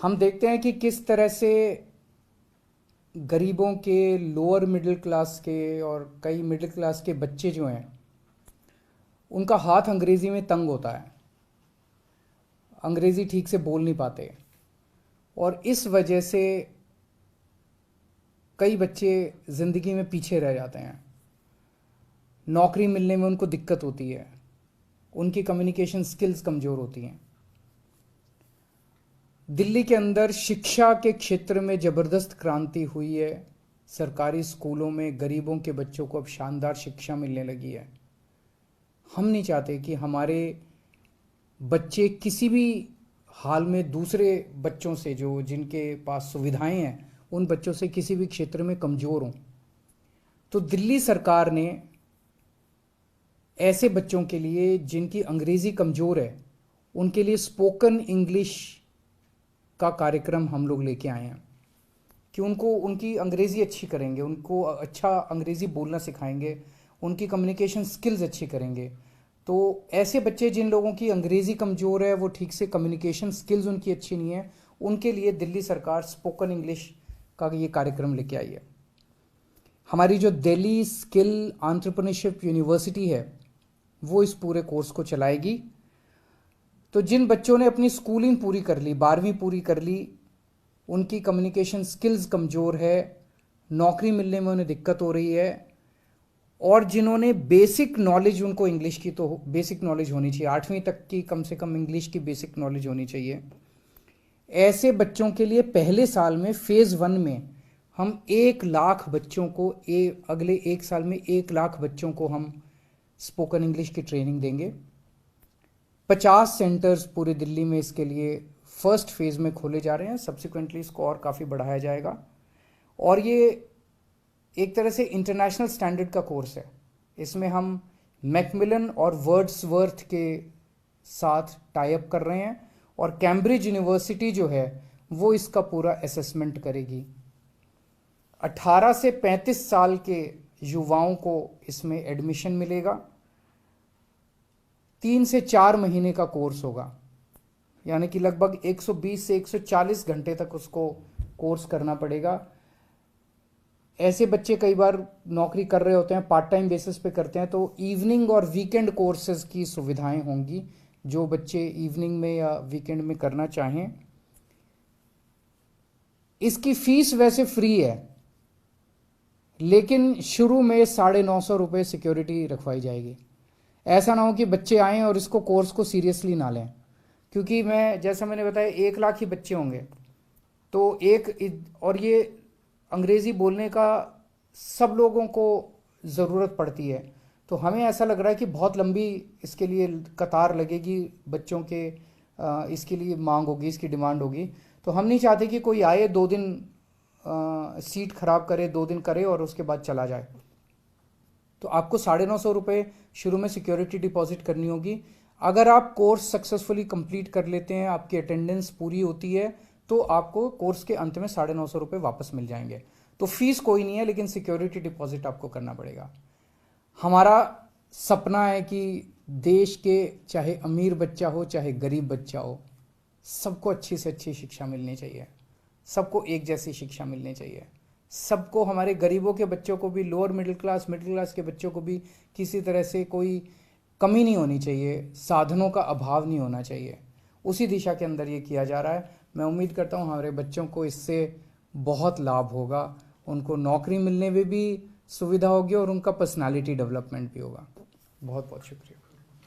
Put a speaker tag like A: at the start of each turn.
A: हम देखते हैं कि किस तरह से गरीबों के, लोअर मिडिल क्लास के और कई मिडिल क्लास के बच्चे जो हैं उनका हाथ अंग्रेज़ी में तंग होता है, अंग्रेज़ी ठीक से बोल नहीं पाते और इस वजह से कई बच्चे ज़िंदगी में पीछे रह जाते हैं। नौकरी मिलने में उनको दिक्कत होती है, उनकी कम्युनिकेशन स्किल्स कमज़ोर होती हैं। दिल्ली के अंदर शिक्षा के क्षेत्र में ज़बरदस्त क्रांति हुई है। सरकारी स्कूलों में गरीबों के बच्चों को अब शानदार शिक्षा मिलने लगी है। हम नहीं चाहते कि हमारे बच्चे किसी भी हाल में दूसरे बच्चों से, जो जिनके पास सुविधाएं हैं, उन बच्चों से किसी भी क्षेत्र में कमज़ोर हों। तो दिल्ली सरकार ने ऐसे बच्चों के लिए जिनकी अंग्रेज़ी कमज़ोर है, उनके लिए स्पोकन इंग्लिश का कार्यक्रम हम लोग लेके आए हैं कि उनको उनकी अंग्रेज़ी अच्छी करेंगे, उनको अच्छा अंग्रेज़ी बोलना सिखाएंगे, उनकी कम्युनिकेशन स्किल्स अच्छी करेंगे। तो ऐसे बच्चे जिन लोगों की अंग्रेज़ी कमज़ोर है, वो ठीक से कम्युनिकेशन स्किल्स उनकी अच्छी नहीं है, उनके लिए दिल्ली सरकार स्पोकन इंग्लिश का ये कार्यक्रम लेके आई है। हमारी जो दिल्ली स्किल एंटरप्रेन्योरशिप यूनिवर्सिटी है वो इस पूरे कोर्स को चलाएगी। तो जिन बच्चों ने अपनी स्कूलिंग पूरी कर ली, 12वीं पूरी कर ली, उनकी कम्युनिकेशन स्किल्स कमज़ोर है, नौकरी मिलने में उन्हें दिक्कत हो रही है, और जिन्होंने बेसिक नॉलेज, उनको इंग्लिश की तो बेसिक नॉलेज होनी चाहिए, 8वीं तक की कम से कम इंग्लिश की बेसिक नॉलेज होनी चाहिए। ऐसे बच्चों के लिए पहले साल में फेज़ 1 में हम 1 लाख बच्चों को अगले 1 साल में 1 लाख बच्चों को हम स्पोकन इंग्लिश की ट्रेनिंग देंगे। 50 सेंटर्स पूरे दिल्ली में इसके लिए फर्स्ट फेज़ में खोले जा रहे हैं। सब्सिक्वेंटली इसको और काफ़ी बढ़ाया जाएगा और ये एक तरह से इंटरनेशनल स्टैंडर्ड का कोर्स है। इसमें हम मैकमिलन और वर्ड्सवर्थ के साथ टाई अप कर रहे हैं और कैम्ब्रिज यूनिवर्सिटी जो है वो इसका पूरा असेसमेंट करेगी। 18 से 35 साल के युवाओं को इसमें एडमिशन मिलेगा। 3 से 4 महीने का कोर्स होगा, यानी कि लगभग 120 से 140 घंटे तक उसको कोर्स करना पड़ेगा। ऐसे बच्चे कई बार नौकरी कर रहे होते हैं, पार्ट टाइम बेसिस पे करते हैं, तो इवनिंग और वीकेंड कोर्सेज की सुविधाएं होंगी जो बच्चे इवनिंग में या वीकेंड में करना चाहें। इसकी फीस वैसे फ्री है, लेकिन शुरू में 950 रुपये सिक्योरिटी रखवाई जाएगी। ऐसा ना हो कि बच्चे आएँ और इसको कोर्स को सीरियसली ना लें, क्योंकि जैसा मैंने बताया 1 लाख ही बच्चे होंगे। तो और ये अंग्रेज़ी बोलने का सब लोगों को ज़रूरत पड़ती है, तो हमें ऐसा लग रहा है कि बहुत लंबी इसके लिए कतार लगेगी, बच्चों के इसके लिए मांग होगी, इसकी डिमांड होगी। तो हम नहीं चाहते कि कोई आए, 2 दिन सीट ख़राब करे, 2 दिन करे और उसके बाद चला जाए। तो आपको 950 रुपये शुरू में सिक्योरिटी डिपॉजिट करनी होगी। अगर आप कोर्स सक्सेसफुली कंप्लीट कर लेते हैं, आपकी अटेंडेंस पूरी होती है, तो आपको कोर्स के अंत में 950 रुपये वापस मिल जाएंगे। तो फीस कोई नहीं है, लेकिन सिक्योरिटी डिपॉजिट आपको करना पड़ेगा। हमारा सपना है कि देश के चाहे अमीर बच्चा हो चाहे गरीब बच्चा हो, सबको अच्छी से अच्छी शिक्षा मिलनी चाहिए, सबको एक जैसी शिक्षा मिलनी चाहिए। सबको, हमारे गरीबों के बच्चों को भी, लोअर मिडिल क्लास के बच्चों को भी किसी तरह से कोई कमी नहीं होनी चाहिए, साधनों का अभाव नहीं होना चाहिए। उसी दिशा के अंदर ये किया जा रहा है। मैं उम्मीद करता हूँ हमारे बच्चों को इससे बहुत लाभ होगा, उनको नौकरी मिलने में भी सुविधा होगी और उनका पर्सनालिटी डेवलपमेंट भी होगा। बहुत बहुत शुक्रिया।